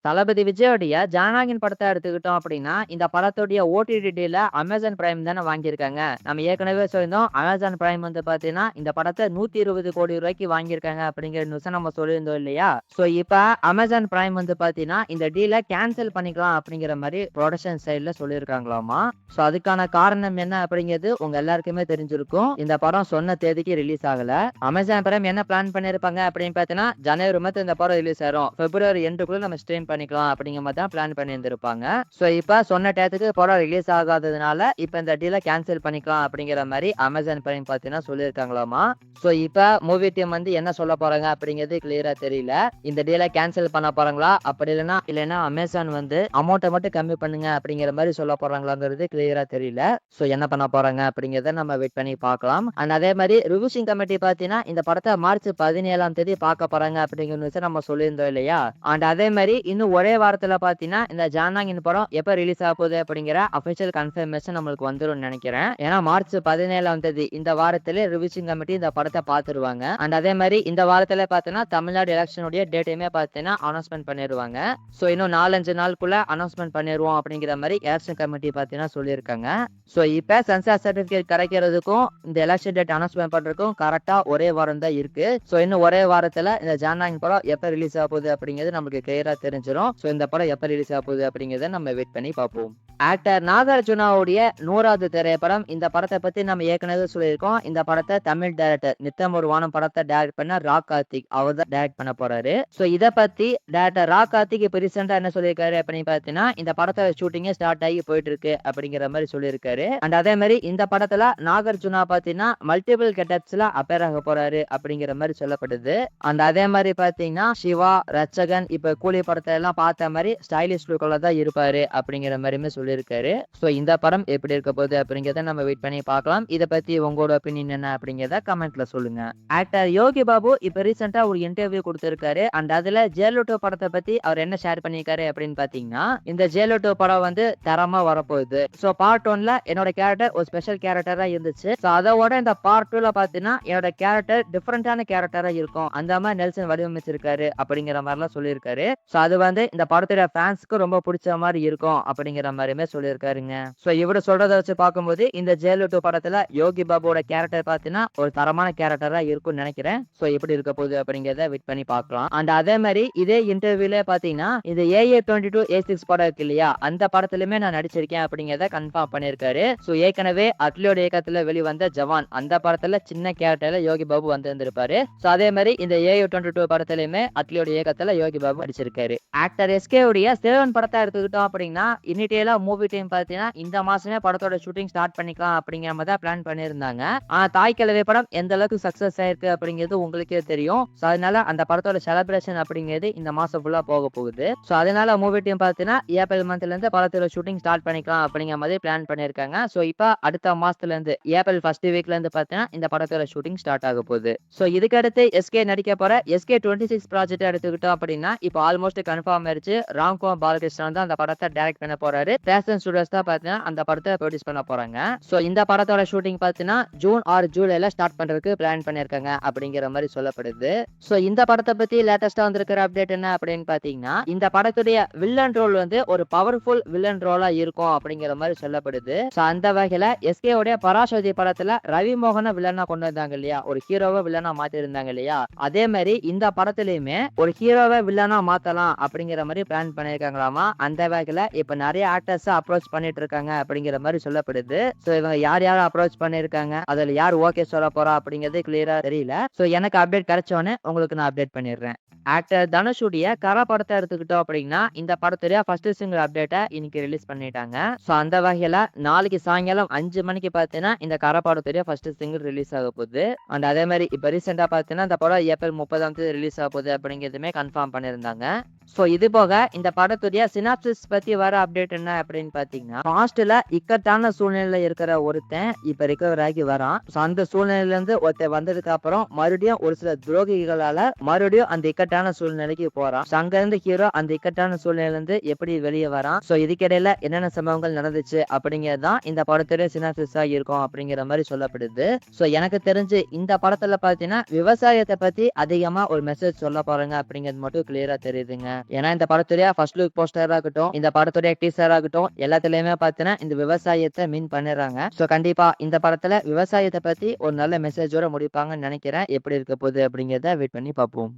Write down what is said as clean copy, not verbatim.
தளபதி விஜயோடைய ஜனநாயகன் படத்தை எடுத்துக்கிட்டோம் அப்படின்னா, இந்த படத்துடைய ஓடிடி டீல அமேசான் பிரைம் தானே வாங்கியிருக்காங்க. நம்ம ஏற்கனவே சொல்லியிருந்தோம். அமேசான் பிரைம் வந்து பார்த்தீங்கன்னா, இந்த படத்த 120 கோடி ரூபாய்க்கு வாங்கியிருக்காங்க அப்படிங்கிற நியூஸ நம்ம சொல்லியிருந்தோம் இல்லையா? ஸோ இப்ப அமேசான் பிரைம் வந்து பார்த்தீங்கன்னா, இந்த டீல கேன்சல் பண்ணிக்கலாம் அப்படிங்கிற மாரி புரொடக்ஷன் சைட்ல சொல்லியிருக்காங்களாமா. ஸோ அதுக்கான காரணம் என்ன அப்படிங்கிறது உங்க எல்லாருக்குமே தெரிஞ்சிருக்கும். இந்த படம் சொன்ன தேதிக்கு ரிலீஸ் ஆகல. அமேசான் பிரைம் என்ன பிளான் பண்ணியிருப்பாங்க அப்படின்னு பார்த்தீங்கன்னா, ஜனவரி மாதம் இந்த படம் ரிலீஸ் ஆயிரும். பிப்ரவரி எண்டுக்குள்ள நம்ம ஸ்ட்ரீம் பண்ணிக்கலாம் அப்படிங்கிற மாதிரி தான் பிளான் பண்ணியிருந்திருப்பாங்க. ஸோ இப்ப சொன்ன டயத்துக்கு படம் ரிலீஸ் ஆகாததுனால இப்ப இந்த டீலை கேன்சல் பண்ணிக்கலாம் அப்படிங்கிற மாதிரி அமேசான் பிரைம் பார்த்தீங்கன்னா சொல்லியிருக்காங்களாமா. ஸோ இப்ப மூவி டீம் வந்து என்ன சொல்ல போறாங்க அப்படிங்கிறது கிளியரா தெரியல. இந்த டீலை கேன்சல் பண்ண போறாங்களா, அப்படி இல்லைன்னா அமேசான் வந்து அமௌண்ட்டை மட்டும் கம்மி பண்ணுங்க அப்படிங்கிற மாதிரி சொல்ல போறாங்களாங்கிறது கிளியரா தெரியல. ஸோ என்ன பண்ண போறாங்க அப்படிங்கிறத நம்ம வெயிட் பண்ணி பார்க்கலாம். அண்ட் அதே மாதிரி ரிவ்யூசிங் கமிட்டி பார்த்தீங்கன்னா இந்த படத்தை மார்ச் 17ஆம் தேதி பார்க்க போறாங்க அப்படிங்கிற நியூஸை நம்ம சொல்லியிருந்தோம் இல்லையா? அண்ட் அதே மாதிரி இன்னும் ஒரே வாரத்துல பாத்தீங்கன்னா இந்த ஜனநாயகன் படம் எப்ப ரிலீஸ் ஆக போகுது அப்படிங்கிற அபிஷியல் கன்ஃபர்மேஷன் நம்மளுக்கு வந்துடும் நினைக்கிறேன். ஏன்னா மார்ச் 17ஆம் தேதி இந்த வாரத்துல ரிவ்யூசிங் கமிட்டி இந்த படத்தை பார்த்துருவாங்க. அண்ட் அதே மாதிரி இந்த வாரத்துல பாத்தீங்கன்னா தமிழ்நாடு எலெக்ஷனுடைய டேட்டையுமே பாத்தீங்கன்னா அனௌன்ஸ்மெண்ட் பண்ணிடுவாங்க. ஸோ இன்னும் 4-5 நாளுக்குள்ள அனௌன்ஸ்மெண்ட் பண்ணிடுவோம் அப்படிங்கிற மாதிரி எலெக்ஷன் கமிட்டி பாத்தீங்கன்னா சொல்லியிருக்காங்க. ஸோ இப்ப சென்சார் சர்டிபிகேட் கிடைக்கிறதுக்கும் இந்த எலெக்ஷன் டேட் அனௌன்ஸ்மெண்ட் பண்றதுக்கும் கரெக்டா ஒரே வாரம் தான் இருக்கு. ஸோ இன்னும் ஒரே வாரத்துல இந்த ஜனநாயகன் படம் எப்ப ரிலீஸ் ஆக போகுது அப்படிங்கிறது நமக்கு கிளியரா தெரிஞ்சிடும். சோ இந்த படம் எப்ப ரிலீஸ் ஆக போகுது அப்படிங்கறத நம்ம வெயிட் பண்ணி பார்ப்போம். ஆக்டர் நாகார்ஜுனாவுடைய 100வது திரைப்படம். இந்த படத்தை பத்தி நம்ம ஏற்கனவே சொல்லியிருக்கோம். இந்த படத்தை தமிழ் டைரக்டர் நித்தம் ஒரு வானம் படத்தை டைரக்ட் பண்ண ரா கார்த்திக் அவர் தான் டைரக்ட் பண்ண போறாரு. சோ இத பத்தி டைரக்டர் ரா கார்த்திக் இப்ப ரீசெண்டா என்ன சொல்லியிருக்காரு அப்படின்னு பாத்தீங்கன்னா, இந்த படத்தை ஷூட்டிங்கே ஸ்டார்ட் ஆகி போயிட்டு இருக்கு அப்படிங்கிற மாதிரி சொல்லியிருக்காரு. அண்ட் அதே மாதிரி இந்த படத்துல நாகார்ஜுனா பாத்தீங்கன்னா மல்டிபிள் கெட்டப்ஸ்ல அப்பேர் ஆக போறாரு அப்படிங்கிற மாதிரி சொல்லப்படுது. அண்ட் அதே மாதிரி பாத்தீங்கன்னா சிவா, ரட்சகன், இப்ப கூலி படத்தை எல்லாம் பார்த்த மாதிரி ஸ்டைலிஷ் லுக்ல தான் இருப்பாரு அப்படிங்கிற மாதிரியுமே சொல்லியிருக்காரு. சோ இந்த படம் எப்படி இருக்க போகுது அப்படிங்கறத நம்ம வெயிட் பண்ணி பார்க்கலாம். இத பத்தி உங்களோட ஒப்பீனியன் என்ன அப்படிங்கறத கமெண்ட்ல சொல்லுங்க. ஆக்டர் யோகி பாபு இப்ப ரீசெண்டா ஒரு இன்டர்வியூ கொடுத்திருக்காரு. அண்ட் அதுல ஜெயலலிதா படத்தை பத்தி அவர் என்ன ஷேர் பண்ணிருக்காரு அப்படின்னு பாத்தீங்கன்னா, இந்த ஜெயலலிதா படம் வந்து தரமா வரப்போகுது. சோ பார்ட் 1ல என்னோட கேரக்டர் ஒரு ஸ்பெஷல் கேரக்டரா இருந்துச்சு. சோ அதோட இந்த பார்ட் 2ல பாத்தீங்கன்னா என்னோட கேரக்டர் டிஃபரெண்டான கேரக்டரா இருக்கும். அந்த மாதிரி நெல்சன் வடிவமைச்சிருக்காரு அப்படிங்கிற மாதிரிலாம் சொல்லியிருக்காரு. சோ அது வந்து இந்த படத்தோட ஃபேன்ஸ்க்கு ரொம்ப பிடிச்ச மாதிரி இருக்கும் அப்படிங்கிற மாதிரியுமே சொல்லியிருக்காருங்க. சோ இவரு சொல்றத வச்சு பார்க்கும்போது இந்த ஜெயலலிதா படத்துல யோகி பாபுவோட கேரக்டர் பாத்தீங்கன்னா ஒரு தரமான கேரக்டரா இருக்கும்னு நினைக்கிறேன். சோ எப்படி இருக்க போகுது அப்படிங்கறத வெயிட் பண்ணி பார்க்கலாம். அண்ட் அதே மாதிரி இதே இன்டர்வியூல பாத்தீங்கன்னா இந்த AA22 A6 படம் இருக்கு இல்லையா, அந்த படத்துலயுமே நான் நடிச்சிருக்கேன் அப்படிங்கறத கன்ஃபார்ம் பண்ணிருக்காரு. சோ ஏற்கனவே அட்லியோட இயக்கத்துல வெளிவந்த ஜவான் அந்த படத்துல சின்ன கேரக்டர்ல யோகி பாபு வந்திருந்திருப்பாரு. சோ அதே மாதிரி இந்த AA22 படத்துலயுமே அட்லியோட இயக்கத்துல யோகி பாபு நடிச்சிருக்காரு. ஆக்டர் SK உடைய சேவன் படத்தை எடுத்துக்கிட்டோம் அப்படின்னா இனிட்டேலா மூவி டீம் பாத்தீங்கன்னா இந்த மாசமே படத்தோட ஷூட்டிங் ஸ்டார்ட் பண்ணிக்கலாம் அப்படிங்கிற மாதிரி தான் பிளான் பண்ணியிருந்தாங்க. ஆனா தாய் கிழவி படம் எந்த அளவுக்கு சக்சஸ் ஆயிருக்கு அப்படிங்கிறது உங்களுக்கே தெரியும். சோ அதனால அந்த படத்தோட செலிப்ரேஷன் அப்படிங்கிறது இந்த மாசம் ஃபுல்லா போக போகுது. சோ அதனால மூவி டீம் பாத்தீங்கன்னா ஏப்ரல் மந்த்ல இருந்து படத்தோட ஷூட்டிங் ஸ்டார்ட் பண்ணிக்கலாம் அப்படிங்கிற மாதிரி பிளான் பண்ணிருக்காங்க. சோ இப்ப அடுத்த மாசத்துல இருந்து ஏப்ரல் ஃபர்ஸ்ட் வீக்ல இருந்து பாத்தீங்கன்னா இந்த படத்தோட ஷூட்டிங் ஸ்டார்ட் ஆக போகுது. சோ இதுக்கு அடுத்து SK நடிக்க போற SK26 ப்ராஜெக்ட் எடுத்துக்கிட்டோம் அப்படின்னா இப்ப ஆல்மோஸ்ட் கன்ஃபார்ம் ஆயிருச்சு. ராம்குமார் பாலகிருஷ்ணன் தான் அந்த படத்தை டைரக்ட் பண்ண போறாரு. ஃபேஷன் ஸ்டுடியோஸ் தான் பாத்தீங்கன்னா அந்த படத்தை ப்ரொடியூஸ் பண்ண போறாங்க. சோ இந்த படத்தோட ஷூட்டிங் பாத்தீங்கன்னா ஜூன் ஆர் ஜூலைல ஸ்டார்ட் பண்றதுக்கு பிளான் பண்ணிருக்காங்க அப்படிங்கிற மாதிரி சொல்லப்படுது. சோ இந்த படத்தை பத்தி லேட்டஸ்டா வந்திருக்கிற அப்டேட் என்ன அப்படின்னு பாத்தீங்கன்னா, இந்த படத்துடைய வில்லன் ரோல் வந்து ஒரு பவர்ஃபுல் வில்லன் ரோலா இருக்கும் அப்படிங்கிற மாதிரி சொல்லப்படுது. சோ அந்த வகையில SK உடைய பராசக்தி படத்துல ரவி மோகன வில்லனா கொண்டு வந்தாங்க இல்லையா, ஒரு ஹீரோவை வில்லனா மாத்தி இருந்தாங்க இல்லையா, அதே மாதிரி இந்த படத்துலயுமே ஒரு ஹீரோவை வில்லனா மாத்தலாம் அப்படிங்கிற மாதிரி பிளான் பண்ணிருக்காங்களாமா. அந்த வகையில இப்ப நிறைய ஆக்டர்ஸ் அப்ரோச் பண்ணிட்டு இருக்காங்க அப்படிங்கிற மாதிரி சொல்லப்படுது. சோ இவங்க யார் யார் அப்ரோச் பண்ணிருக்காங்க, அதுல யார் ஓகே சொல்ல போறா அப்படிங்கிறது கிளியரா தெரியல. சோ எனக்கு அப்டேட் கிடைச்சோன்னே உங்களுக்கு நான் அப்டேட் பண்ணிடுறேன். ஆக்டர் தனுஷுடைய கரா படத்தை எடுத்துக்கிட்டோம் அப்படின்னா இந்த படத்துடைய ஃபர்ஸ்ட் சிங்கிள் அப்டேட்டை இன்னைக்கு ரிலீஸ் பண்ணிட்டாங்க. சோ அந்த வகையில நாளைக்கு சாயங்காலம் 5 மணிக்கு பாத்தீங்கன்னா இந்த கரா படத்துடைய ஃபர்ஸ்ட் சிங்கிள் ரிலீஸ் ஆக போகுது. அண்ட் அதே மாதிரி இப்ப ரீசெண்டா பாத்தீங்கன்னா இந்த படம் ஏப்ரல் 30ஆம் தேதி ரிலீஸ் ஆக போகுது அப்படிங்கிறதுமே கன்ஃபார்ம் பண்ணிருந்தாங்க. சோ இது போக இந்த படத்துடைய சினாப்சிஸ் பத்தி வர அப்டேட் என்ன அப்படின்னு பாத்தீங்கன்னா, பாஸ்ட்ல இக்கட்டான சூழ்நிலையில இருக்கிற ஒருத்தன் இப்ப ரிகவர் ஆகி வரான். சோ அந்த சூழ்நிலையில இருந்து ஒருத்தன் வந்ததுக்கு அப்புறம் மறுபடியும் ஒரு சில துரோகிகளால மறுபடியும் அந்த இக்கட்டான சூழ்நிலைக்கு போறான். சோ அங்க இருந்து ஹீரோ அந்த இக்கட்டான சூழ்நிலையில இருந்து எப்படி வெளியே வரான், சோ இதுக்கிடையில என்னென்ன சம்பவங்கள் நடந்துச்சு அப்படிங்கறதுதான் இந்த படத்துடைய சினாப்சிஸா இருக்கும் அப்படிங்கிற மாதிரி சொல்லப்படுது. சோ எனக்கு தெரிஞ்சு இந்த படத்துல பாத்தீங்கன்னா விவசாயத்தை பத்தி அதிகமா ஒரு மெசேஜ் சொல்ல போறாங்க அப்படிங்கிறது மட்டும் கிளியரா தெரியுதுங்க. ஏன்னா இந்த படத்துடைய ஃபர்ஸ்ட் லுக் போஸ்டரா இருக்கட்டும், இந்த படத்துடைய டீசரா இருக்கட்டும், எல்லாத்துலயுமே பார்த்தீங்கன்னா இந்த விவசாயத்த மீன் பண்ணிடுறாங்க. ஸோ கண்டிப்பா இந்த படத்துல விவசாயத்த பத்தி ஒரு நல்ல மெசேஜோட முடிப்பாங்கன்னு நினைக்கிறேன். எப்படி இருக்க போகுது அப்படிங்கிறத வெயிட் பண்ணி பார்ப்போம்.